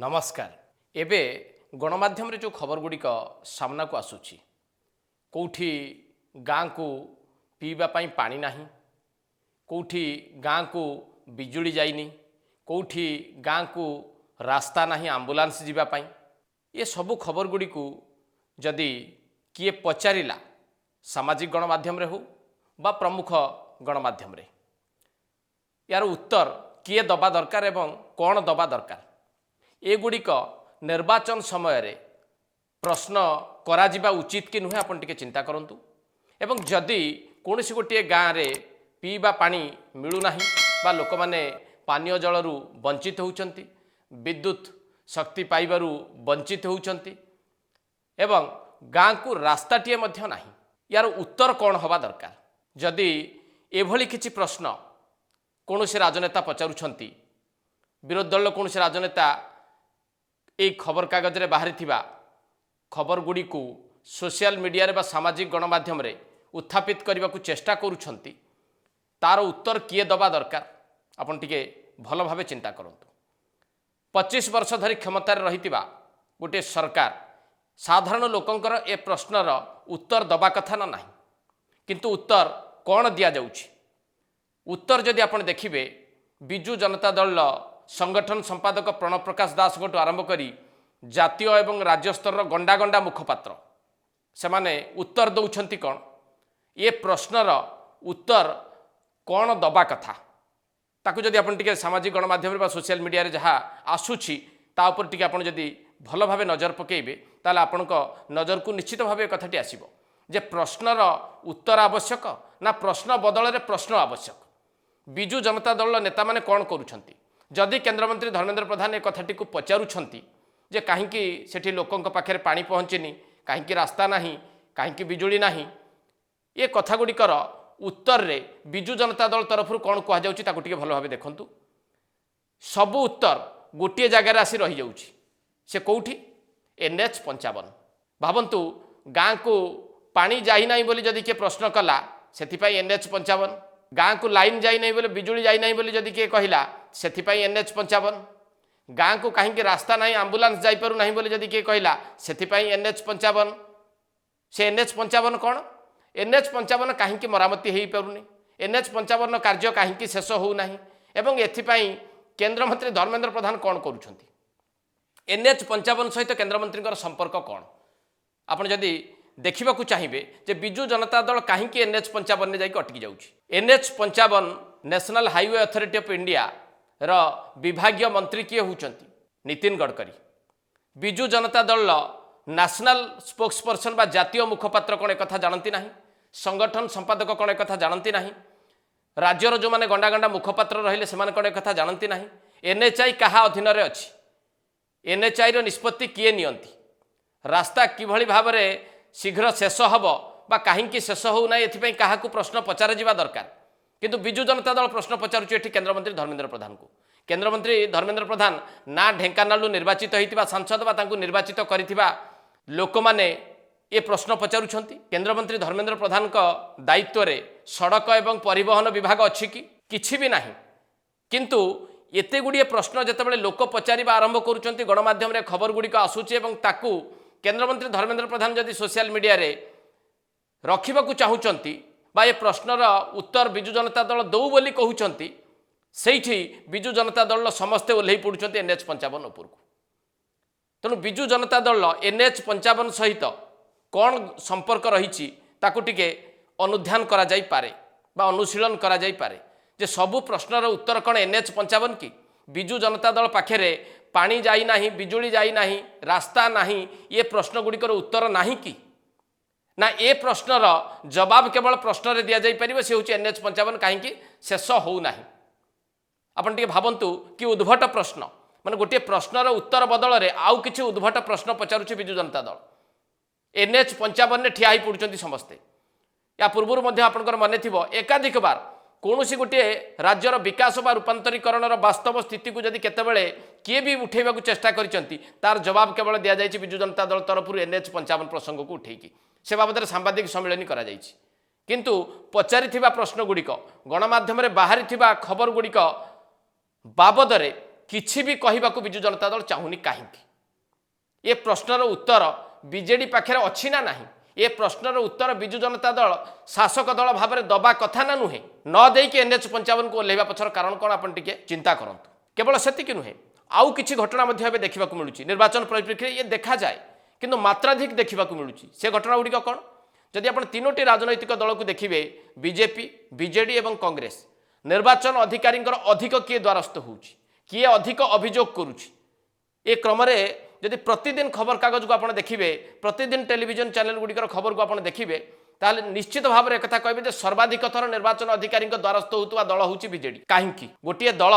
नमस्कार। एबे गणमाध्यम जो खबर गुड़िक सामना को आसुची कौठी गाँ को पीवा पाई पानी नाही, कौठी गाँ को बिजुली जाइनी, कौठी गाँ को रास्ता नाही आंबुलांस जीवा पाई। ये सबू खबर गुड़ी को जदि किए पचारिला सामाजिक गणमाध्यम रे हो बा प्रमुख गणमाध्यम रे यार उत्तर किए दबा दरकार एवं कौन दबा दरकार एगुड़िक निर्वाचन समय रे प्रश्न करा उचित कि नुहे आपन टिके चिंता करंतु। एवं जदि कौनसी गोटे गाँव रे पीवा पानी मिलूना बा लोक माने पानीय जलरू वंचित होउचंती, विद्युत शक्ति पाइबारू वंचित होउचंती एवं गाँ को रास्ताटीए मध्य नाही, यार उत्तर कौन हवा दरकार। जदि एभली किछि प्रश्न कौनसी राजनेता पचारुछंती, विरोधी दल कौनसी राजनेता ए खबर कागज रे बाहरी थिबा खबर गुड़ी को सोशल मीडिया रे बा सामाजिक गणमाध्यम रे उत्थापित करने को चेष्टा करुछंती, तार उत्तर किए दबा दरकार आपन टिके भल भावे चिंता करंतु। 25 वर्ष धरी क्षमतार रहितिबा गोटे सरकार साधारण लोकंकर ए प्रश्नर उत्तर दबा कथा ना नाही, किंतु उत्तर कौन दिया जाउछि। उत्तर जदि आपन देखिबे बिजु जनता दल संगठन संपादक प्रणव प्रकाश दास गोटू आरंभ करी जातीय एवं राज्य स्तर गंडा गंडा मुखपात्र से माने उत्तर दौरान कौन ये प्रश्नर उत्तर कौन दबा कथा ताकू जदि आपन टिके सामाजिक गणमाध्यम बा सोशल मीडिया रे जहाँ आसुछि ता उपर टिके आपन जदि भल भावे नजर पकेइबे ताले आपनक नजर को निश्चित भावे कथाटी आसीबो जे प्रश्नर उत्तर आवश्यक ना प्रश्न बदल रे प्रश्न आवश्यक। बिजु जनता दल नेता माने कौन करुछंती जदि केंद्रमंत्री धर्मेंद्र प्रधान ए कथाटी को पचारुछंती जे काहींकी सेठी लोकंक पाखरे पानी पहुँचेनी, काहींकी रास्ता नाही, काहींकी बिजुली नाही, ये कथा गुड़िकर उत्तर रे बिजु जनता दल तरफ कौन कह जाउची ताकू टिके भल भावे देखंतु। सबु उत्तर गोटे जगार आसी रही जाउची, से कौठी NH 55 भावंतु गाँ को पानी जाई नाही बोली जदि के प्रश्न कला सेथिपाई NH 55, गाँ को लाइन जाई नहीं बोले बिजुली जाई नहीं बोली जदि किए कहला सेथिपाई NH 55, गाँ को कहीं रास्ता नहीं आंबुलांस जाई पारु नहीं बोली जदि किए कहला सेथिपाई NH 55। से NH 55 कौन NH 55 कहीं मरामती हो पारुनी, NH 55 कार्य कहीं शेष हो नाही एवं एथिपाई केंद्र मंत्री धर्मेंद्र प्रधान कौन करुछंती। NH 55 सहित केंद्र मंत्री संपर्क कौन आपन जदि देखा चाहिए जे बिजु जनता दल कहीं NH 55 ने जाके अटकी जाउछि। NH 55 national highway authority of India रो विभागीय मंत्री किए होउचंती Nitin Gadkari. Biju Janata Dal national spokes person बा जातीय मुखपात्र कौन एक जानती नहीं, संगठन संपादक कौन एक जानती नहीं, राज्यर जो माने गंडा गंडा मुखपात्र रहिले से कौन एक जानती नहीं। NHI कहा अधीन रे अछि, NHI रो निष्पत्ति किए नियंती, रास्ता किभली भाव में शीघ्र शेष हम बा कहीं शेष हो ना एथिपाई काहाकू प्रश्न पचार जा दरकार। किंतु बिजु जनता दल प्रश्न पचारुछि एठी केंद्र मंत्री धर्मेंद्र प्रधान को। केंद्र मंत्री धर्मेंद्र प्रधान ना ढेंकानालू निर्वाचित होइतिबा सांसद बा तांकू निर्वाचित करिथिबा लोक माने ये प्रश्न पचारुछंती। केंद्र मंत्री धर्मेंद्र प्रधान का दायित्व रे सड़क एवं परिवहन विभाग अछि कि किछि भी नाही, किंतु एते गुड़िए प्रश्न जेतेबेले लोक पचारिबा आरंभ करुछंती गणमाध्यम रे खबर गुड़िक आसुछि एवं ताकू केंद्र मंत्री धर्मेंद्र प्रधान जदि सोशल मीडिया रे रखिबाकू चाहुचंती बा ये प्रश्नर उत्तर बिजु जनता दल दौ बोली कहउचंती सेठी बिजु जनता दल समस्ते ओल्है पड़ुचंती NH 55 ऊपर को। तेणु बिजु जनता दल NH 55 सहित कौन संपर्क रही ताकू टिके अनुध्यान करा जाई पारे बा अनुशीलन करा जाई पारे जे सबु प्रश्नर उत्तर कौन NH 55 की बिजु जनता दल पाखे पानी जाई नाही, बिजुली जाई नाही, रास्ता नाही, ये प्रश्न गुड़िकर उत्तर नाही कि ना ए प्रश्नर जवाब केवल प्रश्न रे दिया जाई परिबे से होची NH 55 कहीं शेष हो नाही। आपन टिके भावंतु कि उद्भट प्रश्न माने गोटे प्रश्नर उत्तर बदल रे आउ किछि उद्भट प्रश्न पचारुछि बिजु जनता दल NH 55 ने ठिया ही पड़ुचंती समस्ते। या पूर्व मध्य आपनकर मने थिबो एकाधिक बार कौनसी गोटे राज्यर विकास बा रूपांतरीकरण वास्तव स्थिति को जदि केतेबेले किए भी उठेबा चेष्टा करिसंती तार जवाब केवल दिया जायछि बिजु जनता दल तरफ NH 55 प्रसंग को उठेकी से बाबद सांबादिक सम्मेलन करा जायछि। किंतु पचारिथिबा प्रश्न गुड़िक गणमाध्यम रे बाहरी थिबा खबर गुड़िक बाबद रे किछि भी कहबाकू बिजु जनता दल चाहूनी कहीं ये प्रश्नर उत्तर बीजेडी पाखे अच्छी ना नहीं ये प्रश्नर उत्तर बिजु जनता दल शासक दल भाव में दबा कथा ना नुहे न देकी NH 55 को ओह्लैवा पछर कारण कौन आपन टिके चिंता करंतु केवल सेतिकी नुहे आउ किछि घटना मध्य एबे देखिबाकू मिलुची निर्वाचन परिप्रेक्षी ये देखा जाए किंतु मात्राधिक देखिबाकू मिलुची से घटना गुड़िक कौन जदि आपण तीनोटी राजनैतिक दल को देखिबे बीजेपी बीजेडी एवं कांग्रेस निर्वाचन अधिकारी अधिक किए द्वारस्थ होउची किए अधिक अभियोग करुची ए क्रम जदि प्रतिदिन खबर कागज को आप देखिए प्रतिदिन टेलीविजन चैनल गुड़िकर खबर को आप देखिए ताहले निश्चित भाव में एक कहे सर्वाधिक थर निर्वाचन अधिकारी द्वारस्थ होता दल हूँ बीजेडी कहीं गोटे दल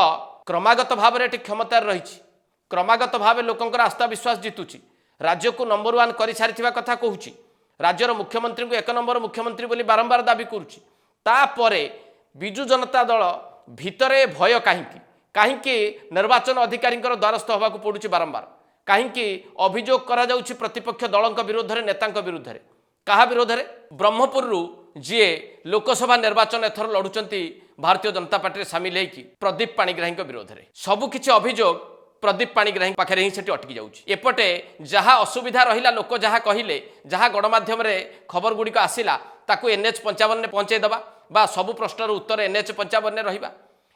क्रमागत भाव में क्षमतार रही क्रमागत भाव लोकंर आस्था विश्वास जितुची राज्य को नंबर 1 कर सारी कथा कहूँ राज्यर मुख्यमंत्री को 1 नंबर मुख्यमंत्री बोली बारंबार दाबी करुच्ची तापरे बिजु जनता दल भितरे भय कहीं निर्वाचन अधिकारी द्वारस्थ होगा पड़ुची बारंबार कहीं अभियोग करा जाउछि प्रतिपक्ष दलों विरोध में नेता विरुद्ध में क्या विरोध में ब्रह्मपुर जी लोकसभा निर्वाचन एथर लड़ुंट भारतीय जनता पार्टी में सामिल होगी प्रदीप पाणिग्राही विरोध में सबकिछि अभियोग प्रदीप पाणिग्राही पाखे ही सेठी अटकी जाउछि एपटे जहाँ असुविधा रहिला लोक जहाँ कहले जहाँ गणमाध्यम खबर गुड़िक आसिला ताकू NH 55 ने पहुँचेदबा बा सबु प्रश्नर उत्तर NH 55 ने रहिबा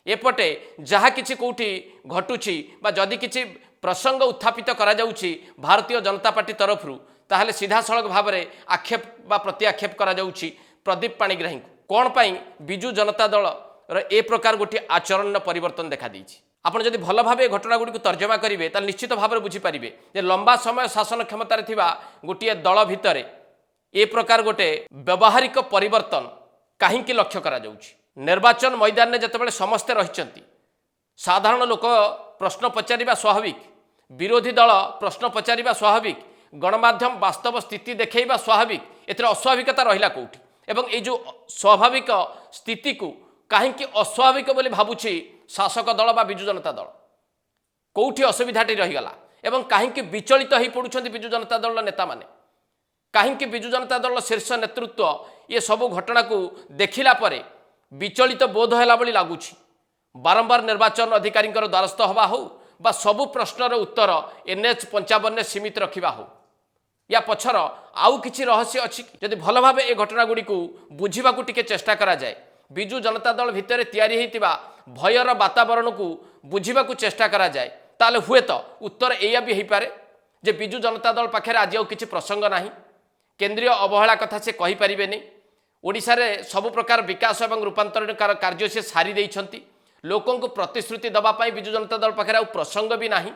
एपटे जहाँ किछि कोठी घटुछि बा जदि किछि प्रसंग उत्थापित करा जाउछि भारतीय जनता पार्टी तरफ ताहले सीधा सड़क भाव में आक्षेप बा प्रत्याक्षेप करा जाउछि प्रदीप पाणिग्राही कौन पाई बिजु जनता दल ए प्रकार गोटे आचरण परिवर्तन देखा देइछि आपण जदि भल भाव घटना गुड़ी को तर्जमा करेंगे ताल निश्चित भाव में बुझीपारे जे लंबा समय शासन क्षमतार थिबा गोटे दल भितर ए प्रकार गोटे व्यवहारिक परिवर्तन कहीं लक्ष्य करा जाउछि निर्वाचन मैदान में जितेबाला समस्ते रही साधारण लोक प्रश्न पचारिबा स्वाभाविक विरोधी दल प्रश्न पचारिबा स्वाभाविक गणमाध्यम वास्तव स्थिति देखैबा स्वाभाविक एथरे अस्वाभाविकता रहिला कोठी एवं ये जो स्वाभाविक स्थिति को कहीं अस्वाभाविक बोली भावुछि शासक दल बा बिजु जनता दल कोठी असुविधाटी रहीगला एवं कहीं विचलित हो पड़ुछंती बिजु जनता दल नेता माने कहीं बिजु जनता दल शीर्ष नेतृत्व ये सबु घटना को देखिला परे विचलित बोध है भली लगुच बारंबार निर्वाचन अधिकारी द्वारस्थ हवा हो बा सबु प्रश्नर उत्तर NH 55 ने सीमित रखा हो या पछर आउ किछि रहस्य अछि जदि भल भाव ए घटना गुड़ी को बुझा टिके चेष्टा करा जाए बिजु जनता दल भितर तैयारी होइतिबा भयर वातावरण को बुझा चेष्टा करा जाए ताले हुए तो उत्तर एया भी पारे जे बिजु जनता दल पाखे आज आउ किछि प्रसंग नाही केंद्रीय अवहेला कथा से कहि परिबेनी ओडिशा रे सब प्रकार विकास और रूपांतरण कार्य से सारी देइछंती लोकों को प्रतिश्रुति दबा पाई बिजु जनता दल पाखे आउ प्रसंग भी नाही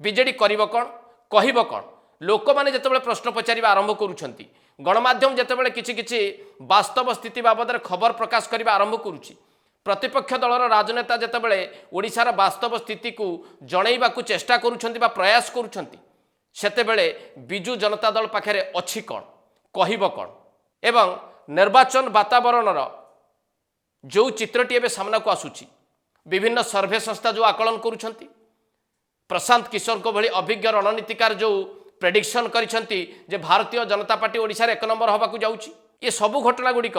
बीजेडी करिबो कोन कहिबो कोन लोक माने जतबेले प्रश्न पचारिबा आरंभ करूछंती गणमाध्यम जतबेले किछि किछि वास्तव स्थिति बाबद खबर प्रकाश करबा आरंभ करूछि प्रतिपक्ष दलर राजनेता जतबेले ओडिशार वास्तव स्थिति को जणैबाकू चेष्टा करूछंती बा प्रयास करूछंती सेतेबेले बिजु जनता दल पाखे अछि कोन कहिबो कोन एवं निर्वाचन वातावरणर जो चित्रटी एवं सामना को आसुची विभिन्न सर्वे संस्था जो आकलन करुछंती प्रशांत किशोर को भली अभिज्ञ रणनीतिकार जो प्रेडिक्शन करिछंती जे भारतीय जनता पार्टी ओडिशा रे 1 नंबर होबाकू जाउची ये सबु घटना गुड़िक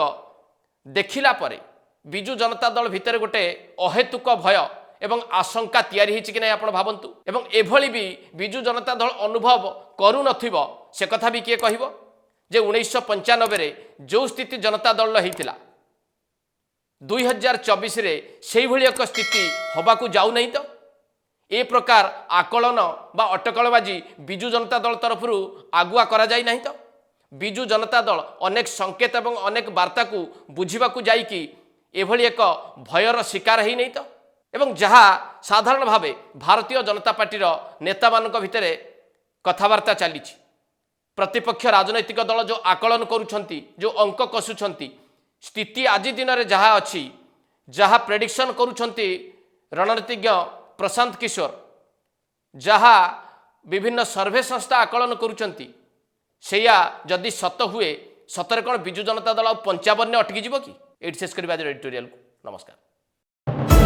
देखिला परे बिजु जनता दल भितर गोटे अहेतुक भय एवं आशंका तैयारी हिची कि नै आपण भाबंतु एवं एभली भी बिजु जनता दल अनुभव करू नथिबो से कथा भी किए कहिबो जे 1995 रे जो स्थिति जनता दल होइतिला 2024 रे सेही भली एक स्थिति होबाकू जाउ नहीं तो ए प्रकार आकलन बा अटकलबाजी बिजु जनता दल तरफ आगुआ करा जाई नहीं तो बिजु जनता दल अनेक संकेत एवं अनेक वार्ता को बुझा जाइकी एभली एक भयर शिकार ही नहीं तो एवं जहाँ साधारण भावे भारतीय जनता पार्टी नेता मान भितर कथबार्ता चली प्रतिपक्ष राजनैतिक दल जो आकलन करुछंती जो अंक कसुछंती स्थिति आज दिन में जहाँ अच्छी जहाँ प्रेडिक्शन करुछंती रणनीतिज्ञ प्रशांत किशोर जहाँ विभिन्न सर्वे संस्था आकलन करुछंती सेया जदि सत हुए सतरे कौन बिजु जनता दल 55 अटकी जीव कि ये शेष करवा एडिटोरियल को नमस्कार।